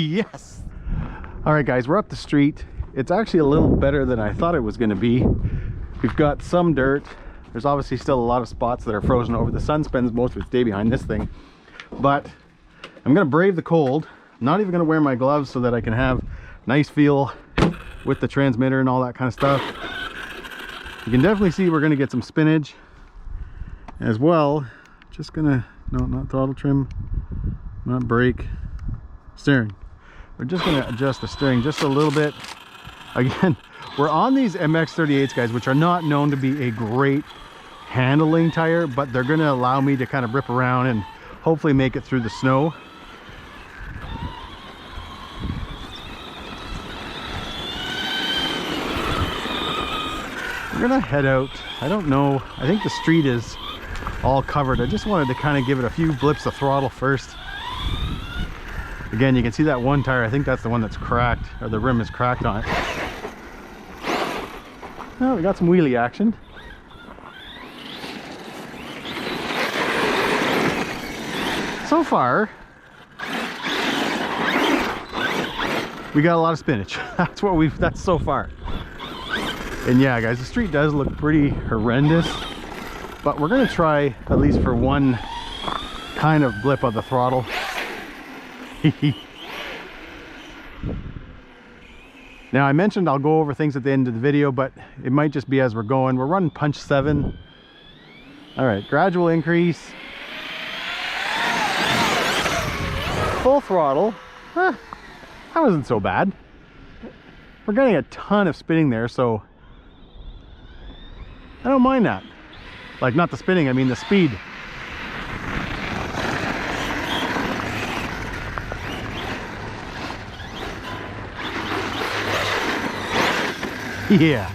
Yes. All right, guys, we're up the street. It's actually a little better than I thought it was going to be. We've got some dirt. There's obviously still a lot of spots that are frozen over. The sun spends most of its day behind this thing, but I'm going to brave the cold. I'm not even going to wear my gloves so that I can have nice feel with the transmitter and all that kind of stuff. You can definitely see we're going to get some spinach as well. Just gonna, no, not throttle trim, not brake, steering. We're just gonna adjust the steering just a little bit. Again, we're on these MX38s, guys, which are not known to be a great handling tire, but they're gonna allow me to kind of rip around and hopefully make it through the snow. We're gonna head out. I don't know, I think the street is all covered. I just wanted to kind of give it a few blips of throttle first. Again, you can see that one tire. I think that's the one that's cracked, or the rim is cracked on it. Oh, we got some wheelie action. So far, we got a lot of spinach. That's so far. And yeah, guys, the street does look pretty horrendous, but we're gonna try at least for one kind of blip of the throttle. Now, I mentioned I'll go over things at the end of the video, but it might just be as we're going. We're running punch 7. All right, gradual increase. Full throttle. That wasn't so bad. We're getting a ton of spinning there, so I don't mind that. Like, not the spinning, I mean the speed. Yeah,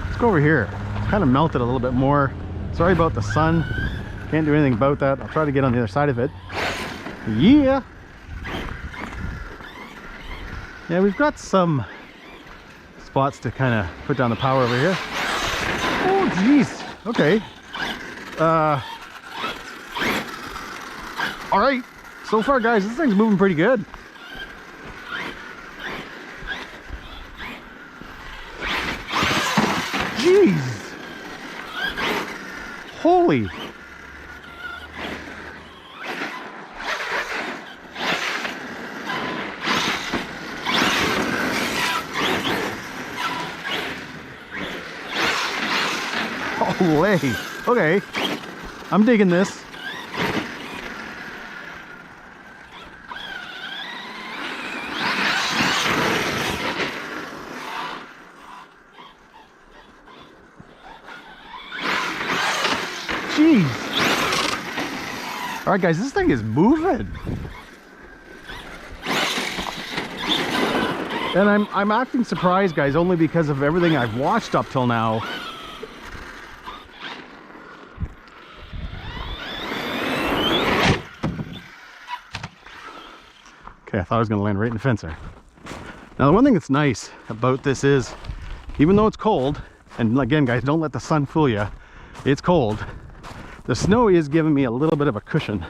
let's go over here. It's kind of melted a little bit more. Sorry about the sun. Can't do anything about that. I'll try to get on the other side of it. Yeah. Yeah, we've got some spots to kind of put down the power over here. Oh, geez. Okay. All right. So far, guys, this thing's moving pretty good. Jeez. Holy. Holy. Okay. I'm digging this. Jeez. All right, guys, this thing is moving. And I'm acting surprised, guys, only because of everything I've watched up till now. Okay, I thought I was gonna land right in the fence there. Now, the one thing that's nice about this is, even though it's cold, and again, guys, don't let the sun fool you, it's cold. The snow is giving me a little bit of a cushion.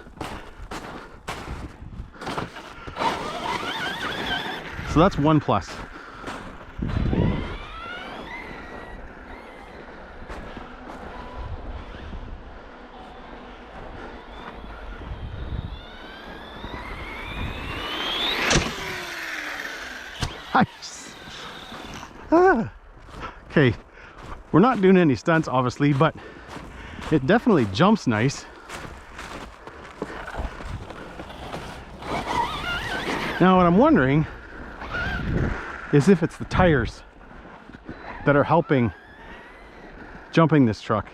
So that's one plus. Nice. Okay, we're not doing any stunts, obviously, but it definitely jumps nice. Now, what I'm wondering is if it's the tires that are helping jumping this truck.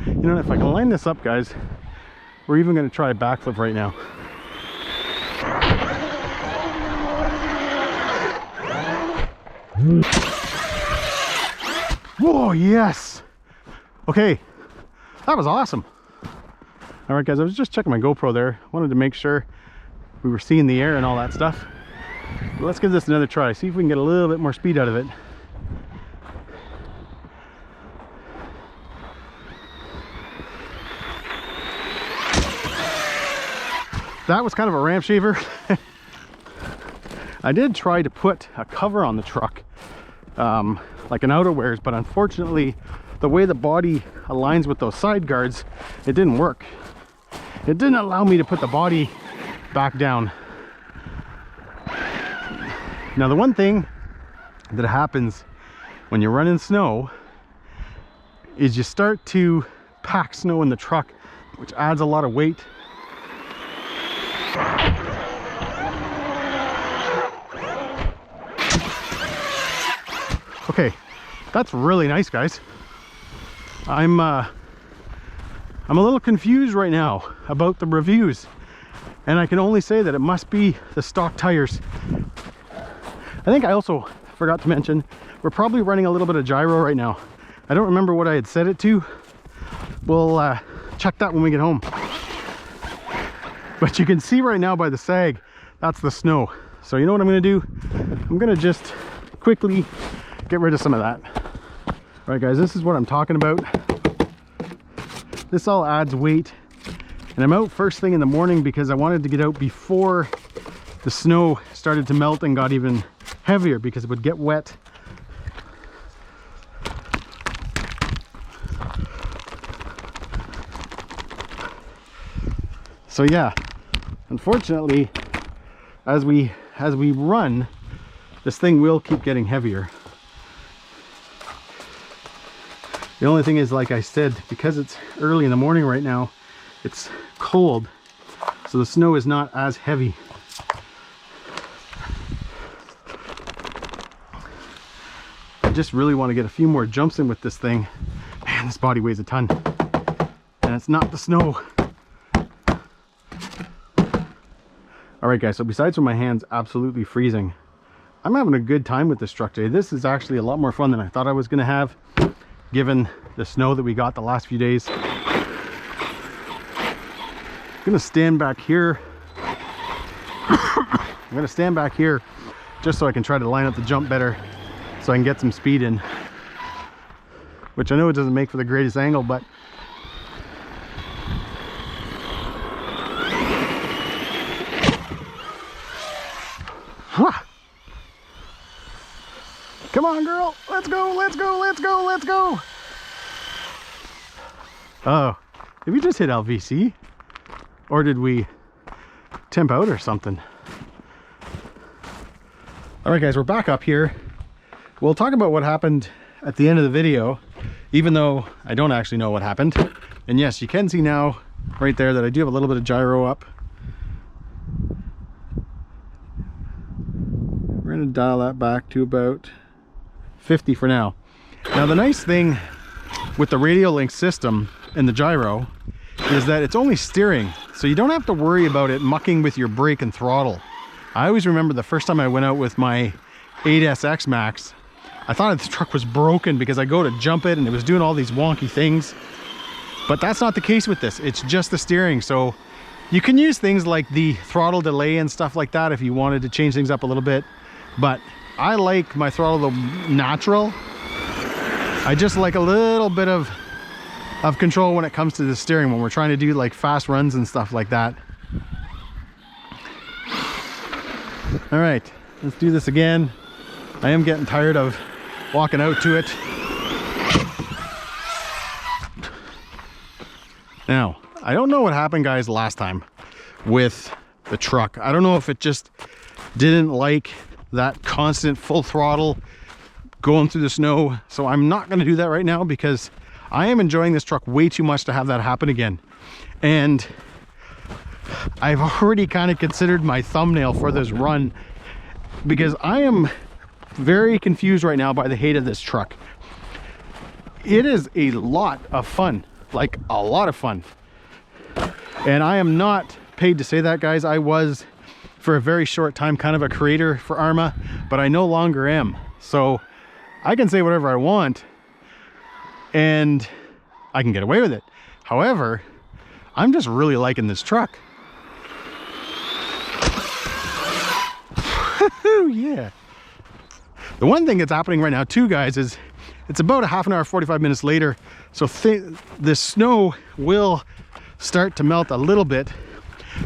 You know, if I can line this up, guys, we're even going to try a backflip right now. Whoa, yes. Okay, that was awesome. All right, guys, I was just checking my GoPro there. Wanted to make sure we were seeing the air and all that stuff. But let's give this another try, see if we can get a little bit more speed out of it. that was kind of a ramp shaver. I did try to put a cover on the truck, like an outerwears, but unfortunately the way the body aligns with those side guards, it didn't work. It didn't allow me to put the body back down. Now the one thing that happens when you run in snow is you start to pack snow in the truck, which adds a lot of weight. Okay, that's really nice, guys. I'm a little confused right now about the reviews, and I can only say that it must be the stock tires. I think I also forgot to mention we're probably running a little bit of gyro right now. I don't remember what I had set it to. We'll check that when we get home. But you can see right now by the sag, that's the snow. So you know what I'm gonna do? I'm gonna just quickly get rid of some of that. All right, guys, this is what I'm talking about. This all adds weight, and I'm out first thing in the morning because I wanted to get out before the snow started to melt and got even heavier, because it would get wet. So yeah, unfortunately, as we run, this thing will keep getting heavier. The only thing is, like I said, because it's early in the morning right now, it's cold, so the snow is not as heavy. I just really want to get a few more jumps in with this thing. Man, this body weighs a ton, and it's not the snow. All right, guys, so besides from my hands absolutely freezing, I'm having a good time with this truck today. This is actually a lot more fun than I thought I was going to have, given the snow that we got the last few days. I'm gonna stand back here. I'm gonna stand back here just so I can try to line up the jump better, so I can get some speed in, which I know it doesn't make for the greatest angle, but come on, girl, let's go, let's go, let's go, let's go. Oh, did we just hit LVC? Or did we temp out or something? All right, guys, we're back up here. We'll talk about what happened at the end of the video, even though I don't actually know what happened. And yes, you can see now right there that I do have a little bit of gyro up. We're gonna dial that back to about 50 for now. Now the nice thing with the radial link system and the gyro is that it's only steering, so you don't have to worry about it mucking with your brake and throttle. I always remember the first time I went out with my 8S X-maxx, I thought the truck was broken because I go to jump it and it was doing all these wonky things. But that's not the case with this. It's just the steering. So you can use things like the throttle delay and stuff like that if you wanted to change things up a little bit. But I like my throttle natural. I just like a little bit of control when it comes to the steering when we're trying to do like fast runs and stuff like that. All right, let's do this again. I am getting tired of walking out to it. Now, I don't know what happened, guys, last time with the truck. I don't know if it just didn't like that constant full throttle going through the snow. So I'm not going to do that right now because I am enjoying this truck way too much to have that happen again. And I've already kind of considered my thumbnail for this run because I am very confused right now by the hate of this truck. It is a lot of fun, like a lot of fun. And I am not paid to say that, guys. I was for a very short time kind of a creator for Arrma, but I no longer am. So I can say whatever I want and I can get away with it. However, I'm just really liking this truck. Yeah. The one thing that's happening right now too, guys, is it's about a half an hour, 45 minutes later. So the snow will start to melt a little bit.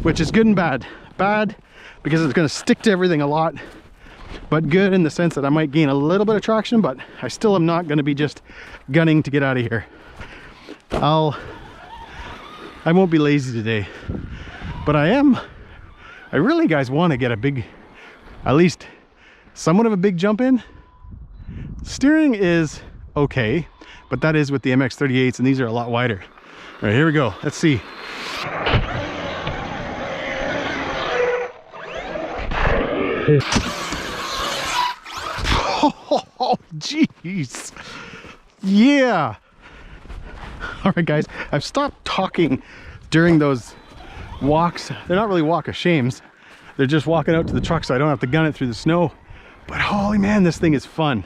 which is good and bad. Bad because it's going to stick to everything a lot, but good in the sense that I might gain a little bit of traction, but I still am not going to be just gunning to get out of here. I won't be lazy today, but I really, guys, want to get a big, at least somewhat of a big jump in. Steering is okay, but that is with the MX38s, and these are a lot wider. All right, here we go. Let's see. Oh, jeez. Yeah. All right, guys, I've stopped talking during those walks. They're not really walk of shames. They're just walking out to the truck so I don't have to gun it through the snow. But holy man, this thing is fun.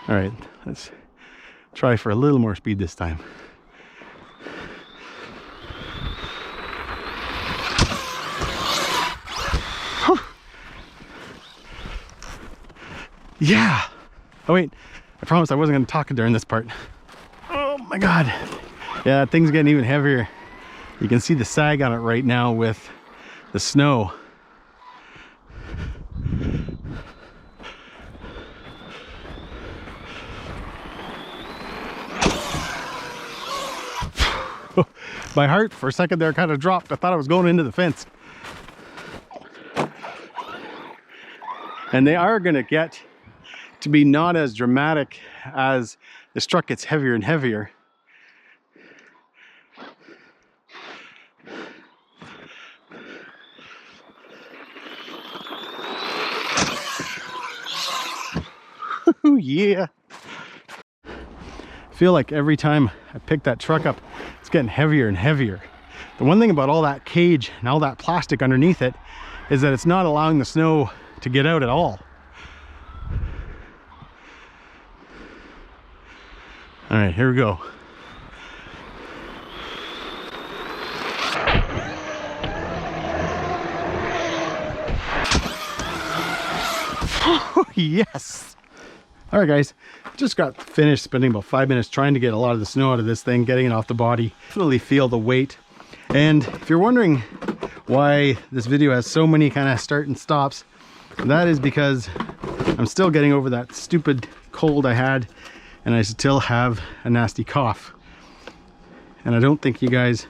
All right, let's try for a little more speed this time. Yeah. Oh wait, I promised I wasn't going to talk during this part. Oh my god. Yeah, that thing's getting even heavier. You can see the sag on it right now with the snow. My heart for a second there kind of dropped. I thought I was going into the fence. And they are going to get to be not as dramatic as this truck gets heavier and heavier. Yeah. I feel like every time I pick that truck up, it's getting heavier and heavier. The one thing about all that cage and all that plastic underneath it is that it's not allowing the snow to get out at all. All right, here we go. Oh, yes. All right, guys, just got finished spending about 5 minutes trying to get a lot of the snow out of this thing, getting it off the body. Definitely feel the weight. And if you're wondering why this video has so many kind of start and stops, that is because I'm still getting over that stupid cold I had, and I still have a nasty cough. And I don't think you guys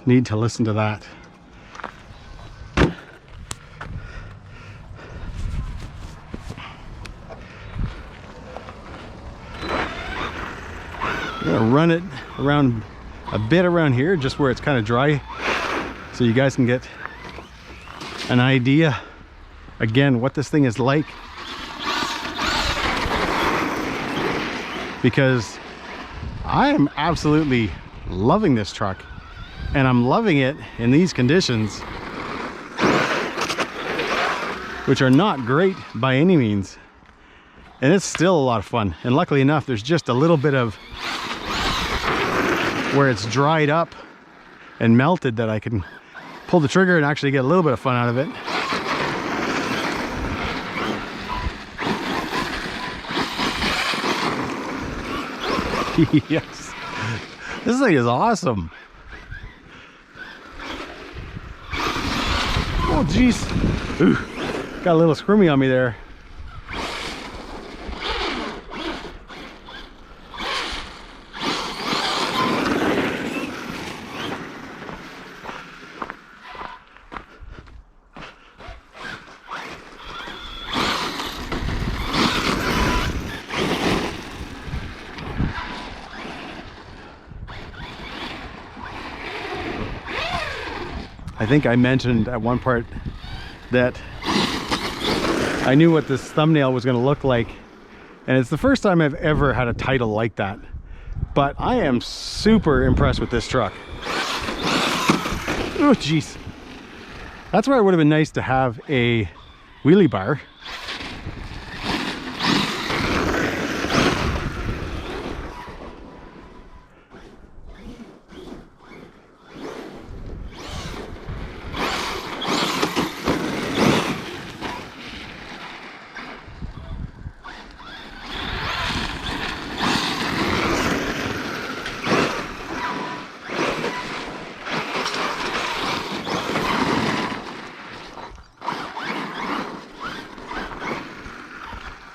need to listen to that. I'm gonna run it around a bit around here, just where it's kind of dry, so you guys can get an idea again what this thing is like. Because I am absolutely loving this truck, and I'm loving it in these conditions, which are not great by any means, and it's still a lot of fun. And luckily enough, there's just a little bit of where it's dried up and melted that I can pull the trigger and actually get a little bit of fun out of it. Yes, this thing is awesome. Oh geez, ooh, got a little squirmy on me there. I think I mentioned at one part that I knew what this thumbnail was going to look like, and it's the first time I've ever had a title like that. But I am super impressed with this truck. Oh jeez, that's where it would have been nice to have a wheelie bar.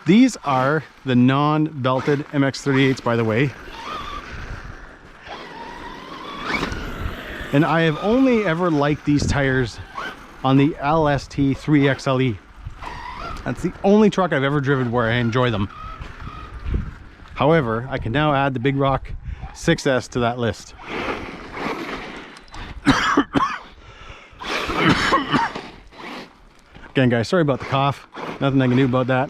These are the non-belted MX38s, by the way. And I have only ever liked these tires on the LST 3XLE. That's the only truck I've ever driven where I enjoy them. However, I can now add the Bigrock 6S to that list. Again, guys, sorry about the cough. Nothing I can do about that.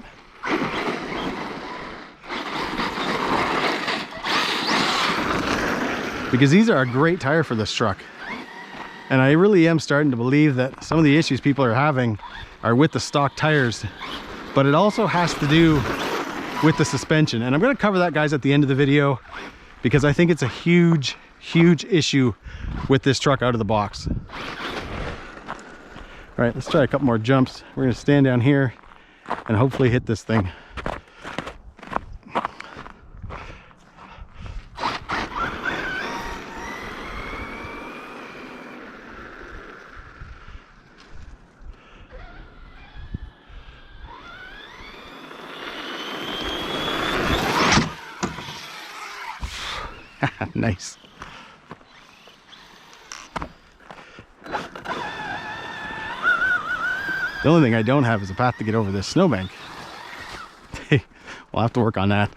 Because these are a great tire for this truck. And I really am starting to believe that some of the issues people are having are with the stock tires, but it also has to do with the suspension. And I'm going to cover that, guys, at the end of the video, because I think it's a huge issue with this truck out of the box. All right, let's try a couple more jumps. We're going to stand down here and hopefully hit this thing. Nice. The only thing I don't have is a path to get over this snowbank. We'll have to work on that.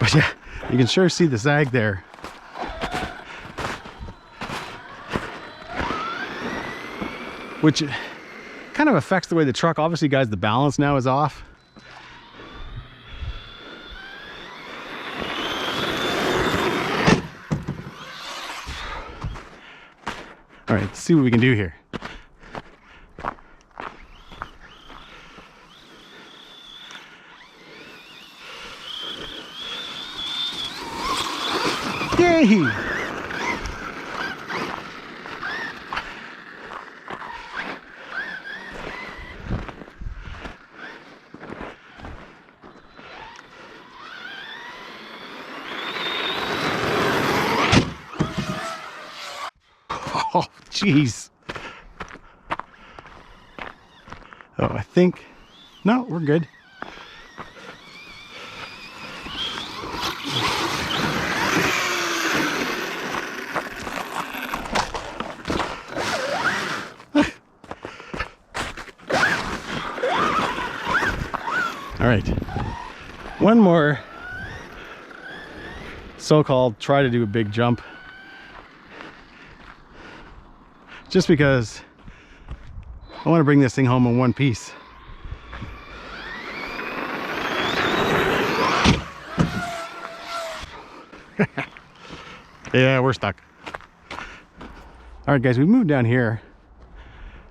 But yeah, you can sure see the sag there. Which kind of affects the way the truck, obviously, guys, the balance now is off. All right, let's see what we can do here. Yay! Oh, jeez. Oh, I think, no, we're good. All right, one more so-called try to do a big jump. Just because I want to bring this thing home in one piece. Yeah, we're stuck. All right, guys, we moved down here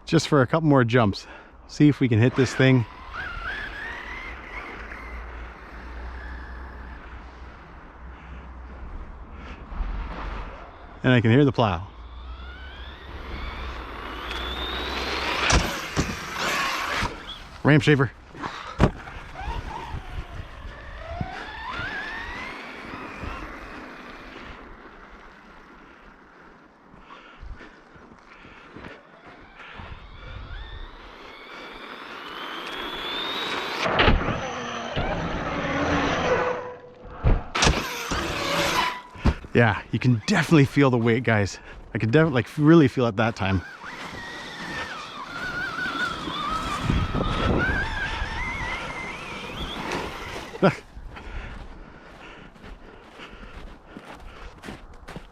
just for a couple more jumps. See if we can hit this thing. And I can hear the plow. Ram shaver. Yeah, you can definitely feel the weight, guys. I could definitely, like, really feel it that time.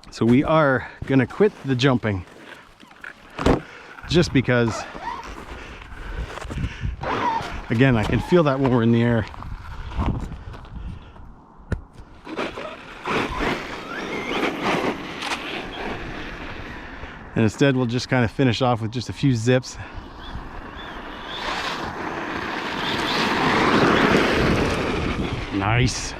So we are gonna quit the jumping just because, again, I can feel that when we're in the air. And instead we'll just kind of finish off with just a few zips. Nice.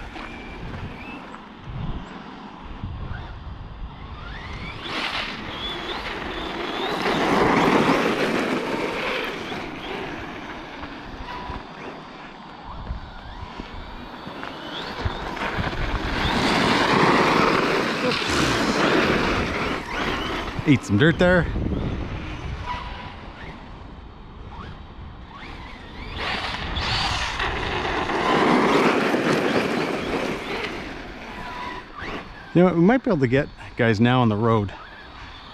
Eat some dirt there. You know, we might be able to get guys now on the road,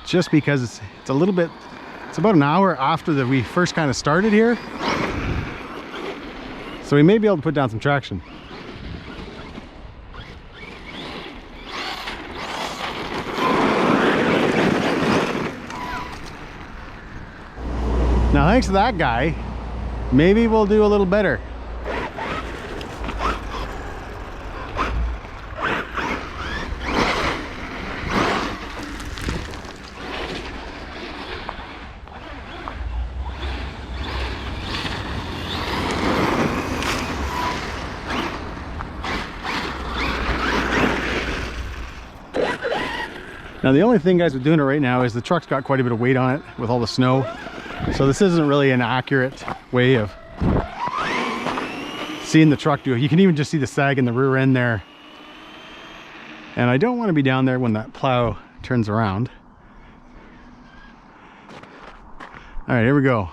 just because it's a little bit, it's about an hour after we first kind of started here. So we may be able to put down some traction. Now, thanks to that guy, maybe we'll do a little better. Now, the only thing, guys, with doing it right now is the truck's got quite a bit of weight on it with all the snow. So this isn't really an accurate way of seeing the truck do it. You can even just see the sag in the rear end there. And I don't want to be down there when that plow turns around. All right, here we go.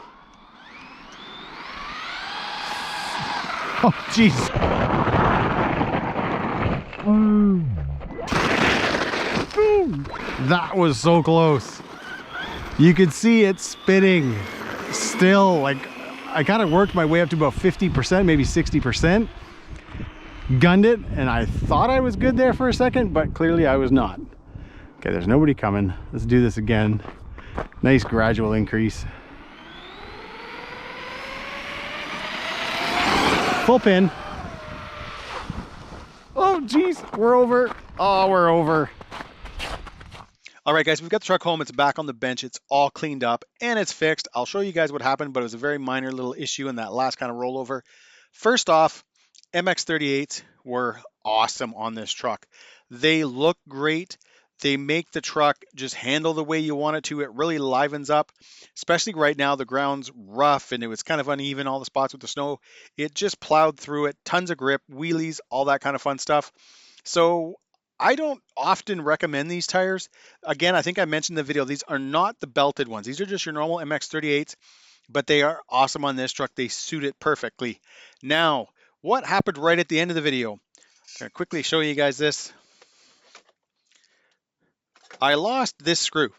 Oh, jeez. That was so close. You could see it spinning still. Like, I kind of worked my way up to about 50%, maybe 60%. Gunned it, and I thought I was good there for a second, but clearly I was not. Okay, there's nobody coming. Let's do this again. Nice gradual increase. Full pin. Oh, geez, we're over. Oh, we're over. All right, guys, we've got the truck home. It's back on the bench. It's all cleaned up and it's fixed. I'll show you guys what happened, but it was a very minor little issue in that last kind of rollover. First off, MX38s were awesome on this truck. They look great. They make the truck just handle the way you want it to. It really livens up, especially right now. The ground's rough and it was kind of uneven, all the spots with the snow. It just plowed through it. Tons of grip, wheelies, all that kind of fun stuff. So I don't often recommend these tires. Again, I think I mentioned in the video, these are not the belted ones. These are just your normal MX38s, but they are awesome on this truck. They suit it perfectly. Now, what happened right at the end of the video? I'm going to quickly show you guys this. I lost this screw.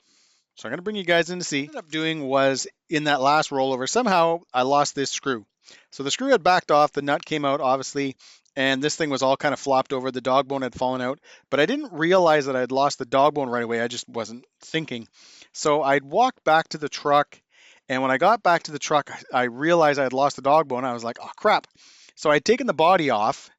So I'm going to bring you guys in to see. What I ended up doing was, in that last rollover, somehow I lost this screw. So the screw had backed off, the nut came out, obviously, and this thing was all kind of flopped over. The dog bone had fallen out, but I didn't realize that I'd lost the dog bone right away. I just wasn't thinking. So I'd walked back to the truck, and when I got back to the truck, I realized I had lost the dog bone. I was like, oh crap. So I'd taken the body off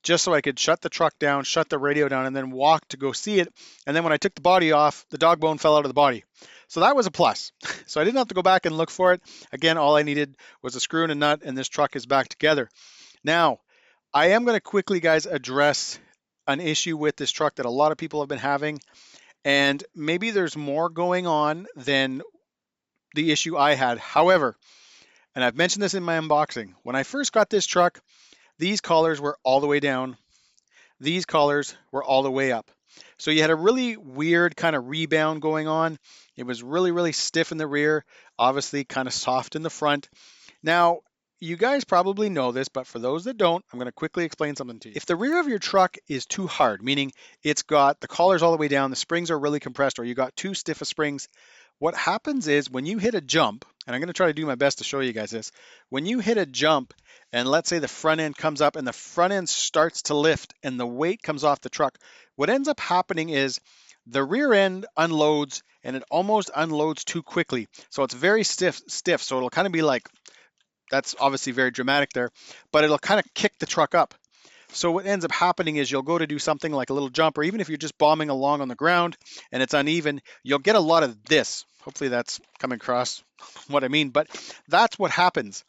just so I could shut the truck down, shut the radio down, and then walk to go see it. And then when I took the body off, the dog bone fell out of the body. So that was a plus. So I didn't have to go back and look for it. Again, all I needed was a screw and a nut, and this truck is back together. Now, I am going to quickly, guys, address an issue with this truck that a lot of people have been having, and maybe there's more going on than the issue I had. However, and I've mentioned this in my unboxing, when I first got this truck, these collars were all the way down. These collars were all the way up. So you had a really weird kind of rebound going on. It was really, really stiff in the rear, obviously kind of soft in the front. Now, you guys probably know this, but for those that don't, I'm going to quickly explain something to you. If the rear of your truck is too hard, meaning it's got the collars all the way down, the springs are really compressed, or you got too stiff of springs, what happens is when you hit a jump, and I'm going to try to do my best to show you guys this, when you hit a jump, and let's say the front end comes up and the front end starts to lift and the weight comes off the truck, what ends up happening is the rear end unloads and it almost unloads too quickly. So it's very stiff. So it'll kind of be like, that's obviously very dramatic there, but it'll kind of kick the truck up. So what ends up happening is you'll go to do something like a little jump, or even if you're just bombing along on the ground and it's uneven, you'll get a lot of this. Hopefully that's coming across what I mean, but that's what happens.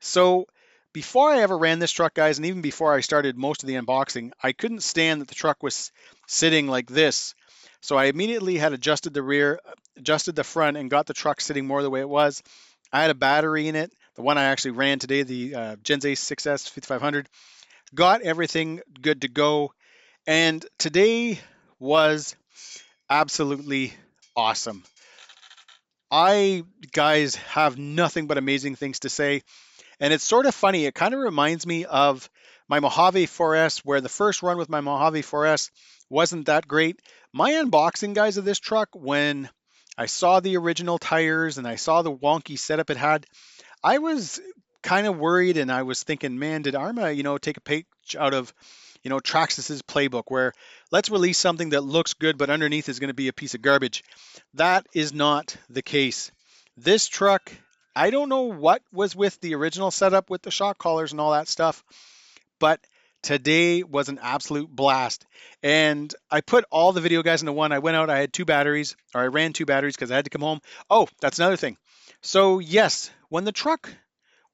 So before I ever ran this truck, guys, and even before I started most of the unboxing, I couldn't stand that the truck was sitting like this. So I immediately had adjusted the rear, adjusted the front, and got the truck sitting more the way it was. I had a battery in it, the one I actually ran today, the Gens Ace 6S 5500. Got everything good to go, and today was absolutely awesome. I, guys, have nothing but amazing things to say, and it's sort of funny. It kind of reminds me of my Mojave 4S, where the first run with my Mojave 4S wasn't that great. My unboxing, guys, of this truck, when I saw the original tires and I saw the wonky setup it had, I was kind of worried, and I was thinking, man, did Arrma, take a page out of, Traxxas's playbook, where let's release something that looks good, but underneath is going to be a piece of garbage. That is not the case. This truck, I don't know what was with the original setup with the shock collars and all that stuff, but today was an absolute blast. And I put all the video guys into one. I went out, I had 2 batteries, or I ran 2 batteries because I had to come home. Oh, that's another thing. So yes, when the truck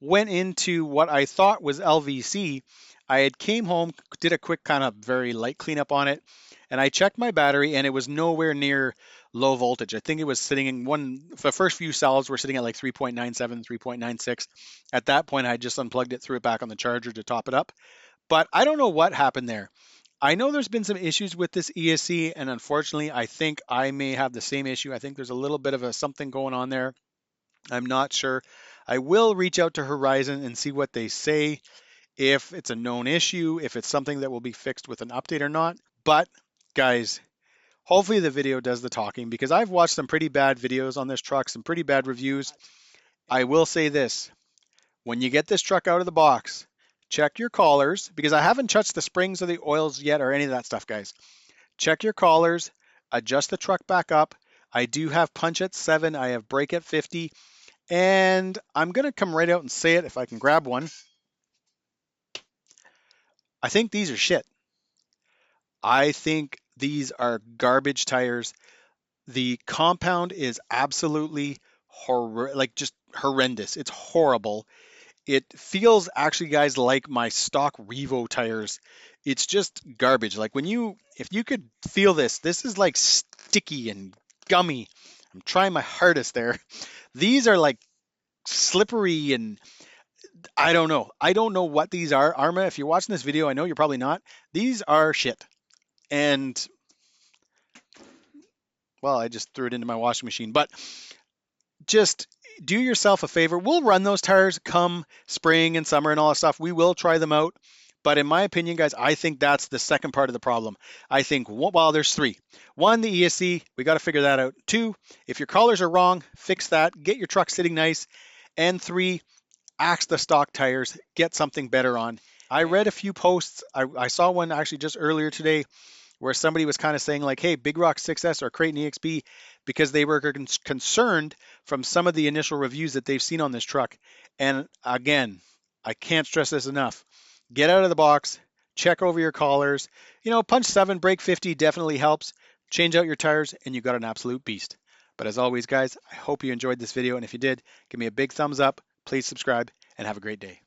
went into what I thought was LVC, I had came home, did a quick kind of very light cleanup on it, and I checked my battery, and it was nowhere near low voltage. I think it was sitting in the first few cells were sitting at like 3.97, 3.96. At that point, I just unplugged it, threw it back on the charger to top it up. But I don't know what happened there. I know there's been some issues with this ESC, and unfortunately, I think I may have the same issue. I think there's a little bit of something going on there. I'm not sure. I will reach out to Horizon and see what they say, if it's a known issue, if it's something that will be fixed with an update or not. But guys, hopefully the video does the talking, because I've watched some pretty bad videos on this truck, some pretty bad reviews. I will say this, when you get this truck out of the box, check your collars, because I haven't touched the springs or the oils yet or any of that stuff, guys. Check your collars, adjust the truck back up. I do have punch at 7, I have brake at 50, and I'm going to come right out and say it if I can grab one. I think these are shit. I think these are garbage tires. The compound is absolutely just horrendous. It's horrible. It feels actually, guys, like my stock Revo tires. It's just garbage. Like if you could feel this is like sticky and gummy. I'm trying my hardest there. These are like slippery, and I don't know. I don't know what these are. Arrma, if you're watching this video, I know you're probably not. These are shit. And, well, I just threw it into my washing machine. But just do yourself a favor. We'll run those tires come spring and summer and all that stuff. We will try them out. But in my opinion, guys, I think that's the second part of the problem. I think, well, there's 3. 1, the ESC. We got to figure that out. 2, if your collars are wrong, fix that. Get your truck sitting nice. And 3, axe the stock tires. Get something better on. I read a few posts. I saw one actually just earlier today where somebody was kind of saying like, hey, Bigrock 6S or Creighton EXP, because they were concerned from some of the initial reviews that they've seen on this truck. And again, I can't stress this enough. Get out of the box, check over your collars. Punch 7, brake 50 definitely helps. Change out your tires, and you've got an absolute beast. But as always, guys, I hope you enjoyed this video. And if you did, give me a big thumbs up. Please subscribe, and have a great day.